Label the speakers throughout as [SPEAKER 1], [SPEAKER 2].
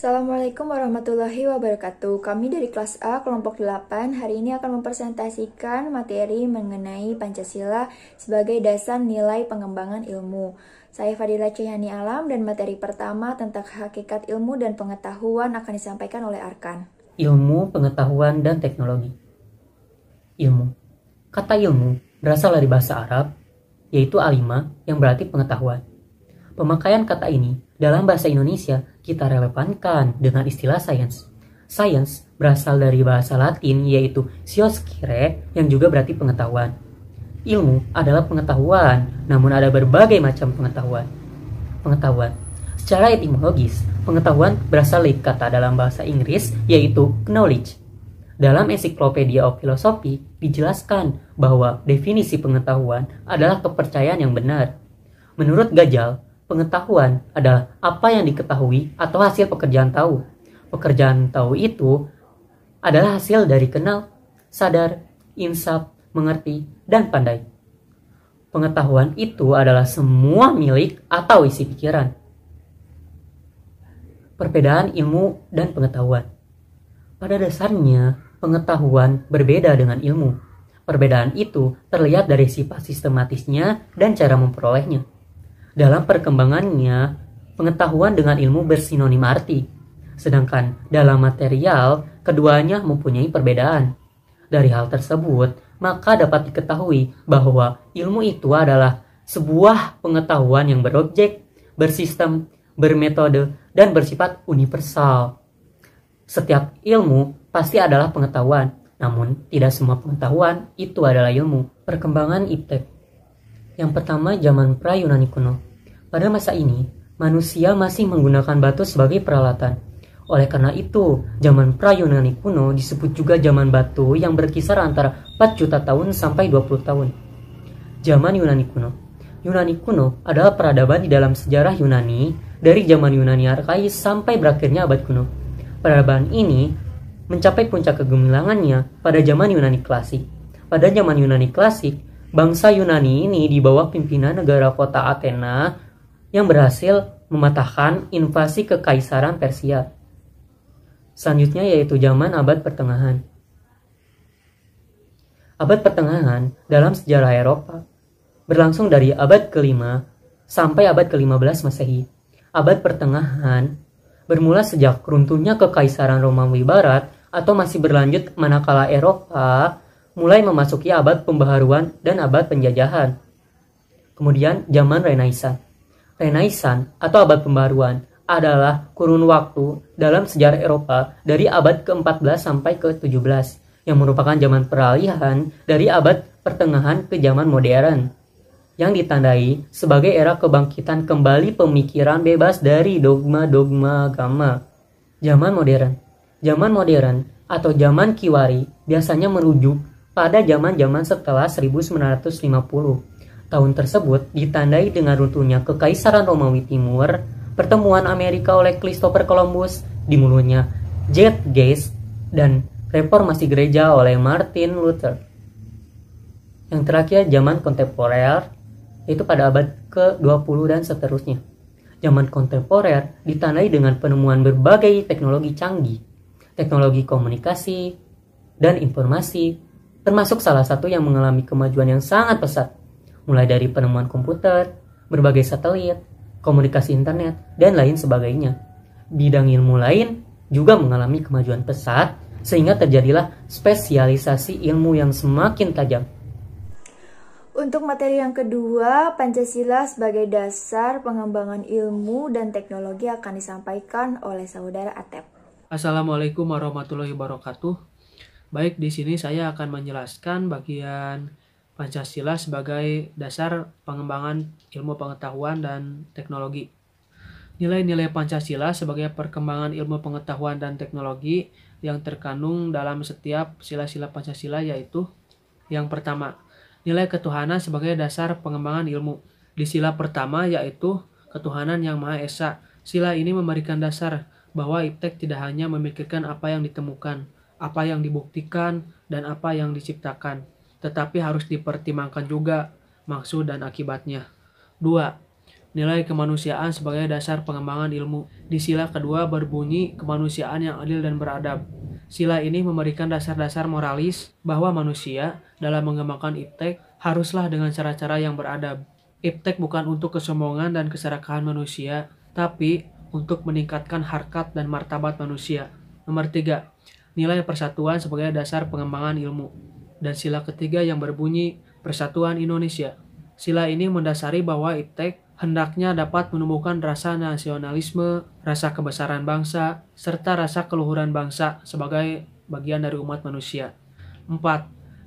[SPEAKER 1] Assalamualaikum warahmatullahi wabarakatuh. Kami dari kelas A kelompok 8 hari ini akan mempresentasikan materi mengenai Pancasila sebagai dasar nilai pengembangan ilmu. Saya Fadila Cihani Alam dan materi pertama tentang hakikat ilmu dan pengetahuan akan disampaikan oleh Arkan.
[SPEAKER 2] Ilmu, pengetahuan, dan teknologi. Ilmu. Kata ilmu berasal dari bahasa Arab, yaitu alima, yang berarti pengetahuan. Pemakaian kata ini dalam bahasa Indonesia kita relevankan dengan istilah sains. Sains berasal dari bahasa Latin, yaitu scioscire, yang juga berarti pengetahuan. Ilmu adalah pengetahuan, namun ada berbagai macam pengetahuan. Pengetahuan. Secara etimologis, pengetahuan berasal dari kata dalam bahasa Inggris, yaitu knowledge. Dalam Encyclopedia of Philosophy dijelaskan bahwa definisi pengetahuan adalah kepercayaan yang benar. Menurut Gajal, pengetahuan adalah apa yang diketahui atau hasil pekerjaan tahu. Pekerjaan tahu itu adalah hasil dari kenal, sadar, insaf, mengerti, dan pandai. Pengetahuan itu adalah semua milik atau isi pikiran. Perbedaan ilmu dan pengetahuan. Pada dasarnya, pengetahuan berbeda dengan ilmu. Perbedaan itu terlihat dari sifat sistematisnya dan cara memperolehnya. Dalam perkembangannya, pengetahuan dengan ilmu bersinonim arti, sedangkan dalam material, keduanya mempunyai perbedaan. Dari hal tersebut, maka dapat diketahui bahwa ilmu itu adalah sebuah pengetahuan yang berobjek, bersistem, bermetode, dan bersifat universal. Setiap ilmu pasti adalah pengetahuan, namun tidak semua pengetahuan itu adalah ilmu. Perkembangan iptek. Yang pertama, zaman pra-Yunani kuno. Pada masa ini, manusia masih menggunakan batu sebagai peralatan. Oleh karena itu, zaman pra-Yunani kuno disebut juga zaman batu yang berkisar antara 4 juta tahun sampai 20 tahun. Zaman Yunani kuno. Yunani kuno adalah peradaban di dalam sejarah Yunani dari zaman Yunani Arkais sampai berakhirnya abad kuno. Peradaban ini mencapai puncak kegemilangannya pada zaman Yunani klasik. Pada zaman Yunani klasik, bangsa Yunani ini di bawah pimpinan negara kota Athena yang berhasil mematahkan invasi kekaisaran Persia. Selanjutnya yaitu zaman abad pertengahan. Abad pertengahan dalam sejarah Eropa berlangsung dari abad ke-5 sampai abad ke-15 Masehi. Abad pertengahan bermula sejak runtuhnya kekaisaran Romawi Barat atau masih berlanjut manakala Eropa mulai memasuki abad pembaharuan dan abad penjajahan. Kemudian zaman Renaissance. Renaissance atau abad pembaharuan adalah kurun waktu dalam sejarah Eropa dari abad ke-14 sampai ke-17 yang merupakan zaman peralihan dari abad pertengahan ke zaman modern yang ditandai sebagai era kebangkitan kembali pemikiran bebas dari dogma-dogma agama. Zaman modern. Zaman modern atau zaman Kiwari biasanya merujuk pada zaman-zaman setelah 1950. Tahun tersebut ditandai dengan runtuhnya Kekaisaran Romawi Timur, pertemuan Amerika oleh Christopher Columbus, dimulainya Zeitgeist, dan reformasi gereja oleh Martin Luther. Yang terakhir zaman kontemporer, yaitu pada abad ke-20 dan seterusnya. Zaman kontemporer ditandai dengan penemuan berbagai teknologi canggih, teknologi komunikasi dan informasi, termasuk salah satu yang mengalami kemajuan yang sangat pesat, mulai dari penemuan komputer, berbagai satelit, komunikasi internet, dan lain sebagainya. Bidang ilmu lain juga mengalami kemajuan pesat, sehingga terjadilah spesialisasi ilmu yang semakin tajam.
[SPEAKER 1] Untuk materi yang kedua, Pancasila sebagai dasar pengembangan ilmu dan teknologi akan disampaikan oleh saudara Atep.
[SPEAKER 3] Assalamualaikum warahmatullahi wabarakatuh. Baik, di sini saya akan menjelaskan bagian Pancasila sebagai dasar pengembangan ilmu pengetahuan dan teknologi. Nilai-nilai Pancasila sebagai perkembangan ilmu pengetahuan dan teknologi yang terkandung dalam setiap sila-sila Pancasila yaitu yang pertama, nilai ketuhanan sebagai dasar pengembangan ilmu. Di sila pertama yaitu ketuhanan yang Maha Esa. Sila ini memberikan dasar bahwa iptek tidak hanya memikirkan apa yang ditemukan, apa yang dibuktikan, dan apa yang diciptakan, tetapi harus dipertimbangkan juga maksud dan akibatnya. 2. nilai kemanusiaan sebagai dasar pengembangan ilmu. Di sila kedua berbunyi kemanusiaan yang adil dan beradab. Sila ini memberikan dasar-dasar moralis bahwa manusia dalam mengembangkan iptek haruslah dengan cara-cara yang beradab. Iptek bukan untuk kesombongan dan keserakahan manusia, tapi untuk meningkatkan harkat dan martabat manusia. Nomor 3, nilai persatuan sebagai dasar pengembangan ilmu. Dan sila ketiga yang berbunyi Persatuan Indonesia. Sila ini mendasari bahwa iptek hendaknya dapat menumbuhkan rasa nasionalisme, rasa kebesaran bangsa, serta rasa keluhuran bangsa sebagai bagian dari umat manusia. 4.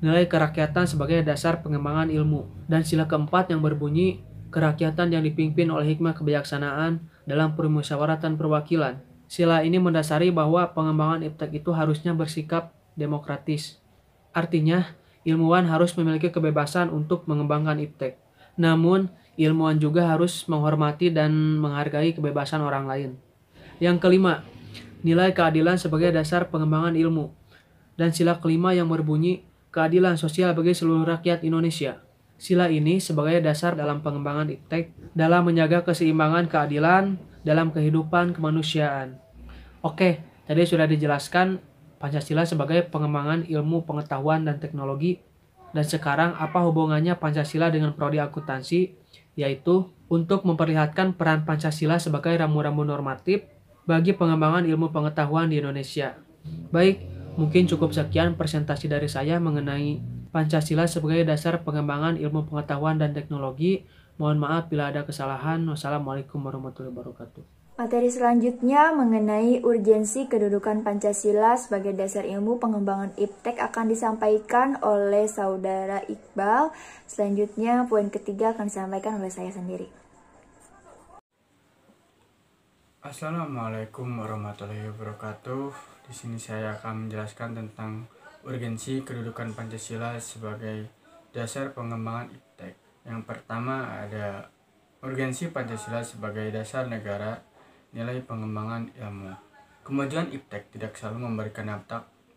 [SPEAKER 3] Nilai kerakyatan sebagai dasar pengembangan ilmu. Dan sila keempat yang berbunyi kerakyatan yang dipimpin oleh hikmah kebijaksanaan dalam permusyawaratan perwakilan. Sila ini mendasari bahwa pengembangan iptek itu harusnya bersikap demokratis. Artinya, ilmuwan harus memiliki kebebasan untuk mengembangkan iptek. Namun, ilmuwan juga harus menghormati dan menghargai kebebasan orang lain. Yang kelima, nilai keadilan sebagai dasar pengembangan ilmu. Dan sila kelima yang berbunyi keadilan sosial bagi seluruh rakyat Indonesia. Sila ini sebagai dasar dalam pengembangan iptek dalam menjaga keseimbangan keadilan dalam kehidupan kemanusiaan. Oke, tadi sudah dijelaskan Pancasila sebagai pengembangan ilmu pengetahuan dan teknologi. Dan sekarang apa hubungannya Pancasila dengan prodi akuntansi? Yaitu untuk memperlihatkan peran Pancasila sebagai rambu-rambu normatif bagi pengembangan ilmu pengetahuan di Indonesia. Baik, mungkin cukup sekian presentasi dari saya mengenai Pancasila sebagai dasar pengembangan ilmu pengetahuan dan teknologi. Mohon maaf bila ada kesalahan. Wassalamualaikum warahmatullahi wabarakatuh.
[SPEAKER 1] Materi selanjutnya mengenai urgensi kedudukan Pancasila sebagai dasar ilmu pengembangan iptek akan disampaikan oleh Saudara Iqbal. Selanjutnya, poin ketiga akan disampaikan oleh saya sendiri.
[SPEAKER 4] Assalamualaikum warahmatullahi wabarakatuh. Di sini saya akan menjelaskan tentang urgensi kedudukan Pancasila sebagai dasar pengembangan iptek. Yang pertama ada urgensi Pancasila sebagai dasar negara, nilai pengembangan ilmu. Kemajuan iptek tidak selalu memberikan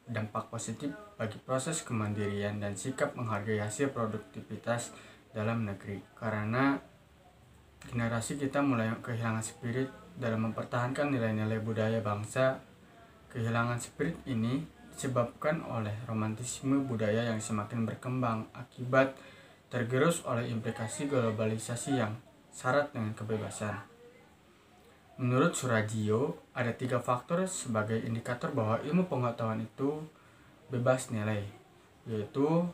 [SPEAKER 4] dampak positif bagi proses kemandirian dan sikap menghargai hasil produktivitas dalam negeri. Karena generasi kita mulai kehilangan spirit dalam mempertahankan nilai-nilai budaya bangsa. Kehilangan spirit ini disebabkan oleh romantisme budaya yang semakin berkembang akibat tergerus oleh implikasi globalisasi yang syarat dengan kebebasan. Menurut Surajio, ada 3 faktor sebagai indikator bahwa ilmu pengetahuan itu bebas nilai, yaitu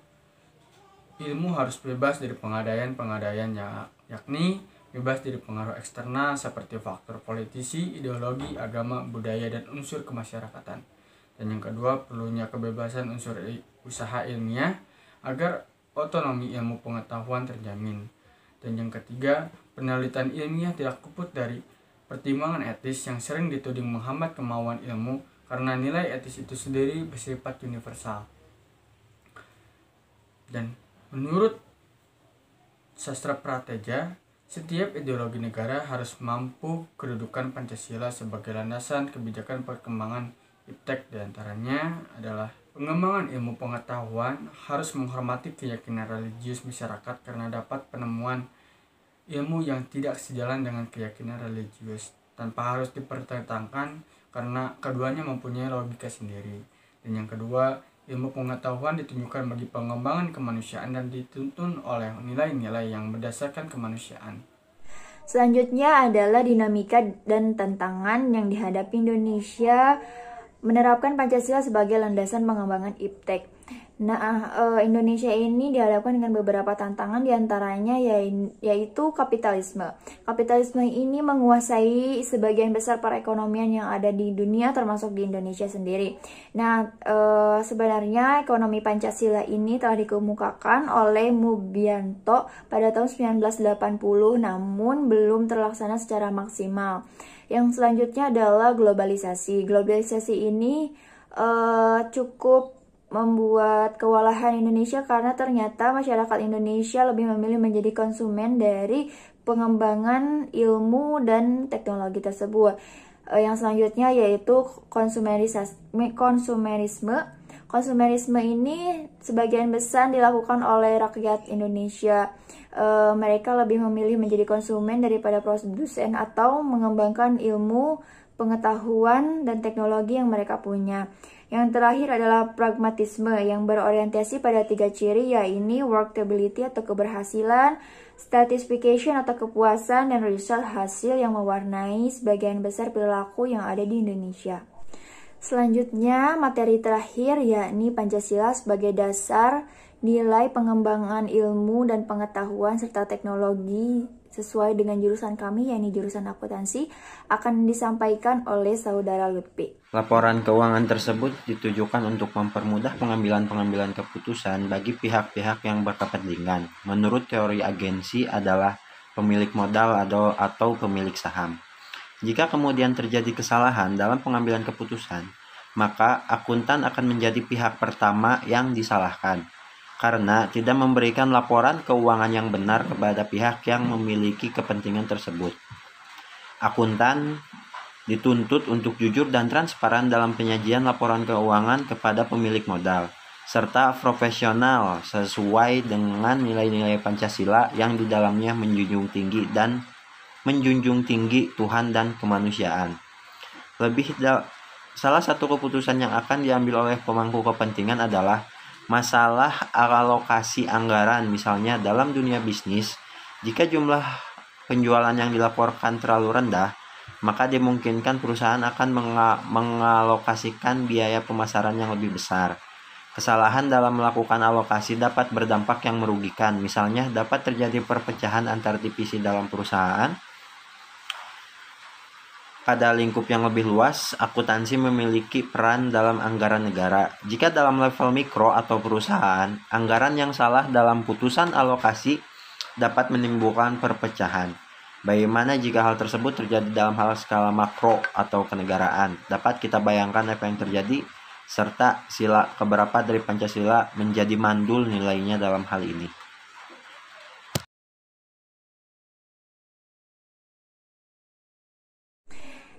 [SPEAKER 4] ilmu harus bebas dari pengadaian yakni bebas dari pengaruh eksternal seperti faktor politisi, ideologi, agama, budaya, dan unsur kemasyarakatan. Dan yang kedua, perlunya kebebasan unsur usaha ilmiah agar otonomi ilmu pengetahuan terjamin. Dan yang ketiga, penelitian ilmiah tidak luput dari pertimbangan etis yang sering dituding menghambat kemauan ilmu karena nilai etis itu sendiri bersifat universal. Dan menurut sastra prateja, setiap ideologi negara harus mampu kedudukan Pancasila sebagai landasan kebijakan perkembangan iptek. Diantaranya adalah pengembangan ilmu pengetahuan harus menghormati keyakinan religius masyarakat karena dapat penemuan ilmu yang tidak sejalan dengan keyakinan religius tanpa harus dipertentangkan karena keduanya mempunyai logika sendiri. Dan yang kedua, ilmu pengetahuan ditunjukkan bagi pengembangan kemanusiaan dan dituntun oleh nilai-nilai yang berdasarkan kemanusiaan.
[SPEAKER 1] Selanjutnya adalah dinamika dan tantangan yang dihadapi Indonesia menerapkan Pancasila sebagai landasan pengembangan iptek. Nah, Indonesia ini dihadapkan dengan beberapa tantangan, diantaranya yaitu kapitalisme. Kapitalisme ini menguasai sebagian besar perekonomian yang ada di dunia, termasuk di Indonesia sendiri. Nah, sebenarnya ekonomi Pancasila ini telah dikemukakan oleh Mubianto pada tahun 1980, namun belum terlaksana secara maksimal. Yang selanjutnya adalah globalisasi. Globalisasi ini cukup membuat kewalahan Indonesia karena ternyata masyarakat Indonesia lebih memilih menjadi konsumen dari pengembangan ilmu dan teknologi tersebut. Yang selanjutnya yaitu konsumerisme. Konsumerisme ini sebagian besar dilakukan oleh rakyat Indonesia. mereka lebih memilih menjadi konsumen daripada produsen atau mengembangkan ilmu, pengetahuan, dan teknologi yang mereka punya. Yang terakhir adalah pragmatisme yang berorientasi pada 3 ciri, yaitu workability atau keberhasilan, satisfaction atau kepuasan, dan result hasil yang mewarnai sebagian besar perilaku yang ada di Indonesia. Selanjutnya, materi terakhir yakni Pancasila sebagai dasar nilai pengembangan ilmu dan pengetahuan serta teknologi sesuai dengan jurusan kami, yakni jurusan akuntansi, akan disampaikan oleh Saudara Lutfi.
[SPEAKER 5] Laporan keuangan tersebut ditujukan untuk mempermudah pengambilan keputusan bagi pihak-pihak yang berkepentingan. Menurut teori agensi adalah pemilik modal atau pemilik saham. Jika kemudian terjadi kesalahan dalam pengambilan keputusan, maka akuntan akan menjadi pihak pertama yang disalahkan, karena tidak memberikan laporan keuangan yang benar kepada pihak yang memiliki kepentingan tersebut. Akuntan dituntut untuk jujur dan transparan dalam penyajian laporan keuangan kepada pemilik modal, serta profesional sesuai dengan nilai-nilai Pancasila yang di dalamnya menjunjung tinggi Tuhan dan kemanusiaan. Salah satu keputusan yang akan diambil oleh pemangku kepentingan adalah masalah alokasi anggaran. Misalnya dalam dunia bisnis, jika jumlah penjualan yang dilaporkan terlalu rendah, maka dimungkinkan perusahaan akan mengalokasikan biaya pemasaran yang lebih besar. Kesalahan dalam melakukan alokasi dapat berdampak yang merugikan. Misalnya dapat terjadi perpecahan antar divisi dalam perusahaan. Pada lingkup yang lebih luas, akuntansi memiliki peran dalam anggaran negara. Jika dalam level mikro atau perusahaan, anggaran yang salah dalam putusan alokasi dapat menimbulkan perpecahan. Bagaimana jika hal tersebut terjadi dalam hal skala makro atau kenegaraan? Dapat kita bayangkan apa yang terjadi, serta sila keberapa dari Pancasila menjadi mandul nilainya dalam hal ini.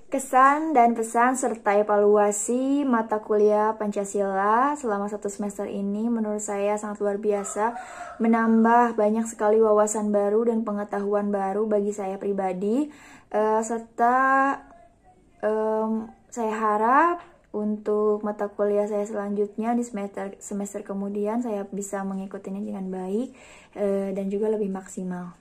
[SPEAKER 1] Kesan dan pesan serta evaluasi mata kuliah Pancasila selama 1 semester ini menurut saya sangat luar biasa, menambah banyak sekali wawasan baru dan pengetahuan baru bagi saya pribadi, serta saya harap untuk mata kuliah saya selanjutnya di semester kemudian saya bisa mengikutinya dengan baik dan juga lebih maksimal.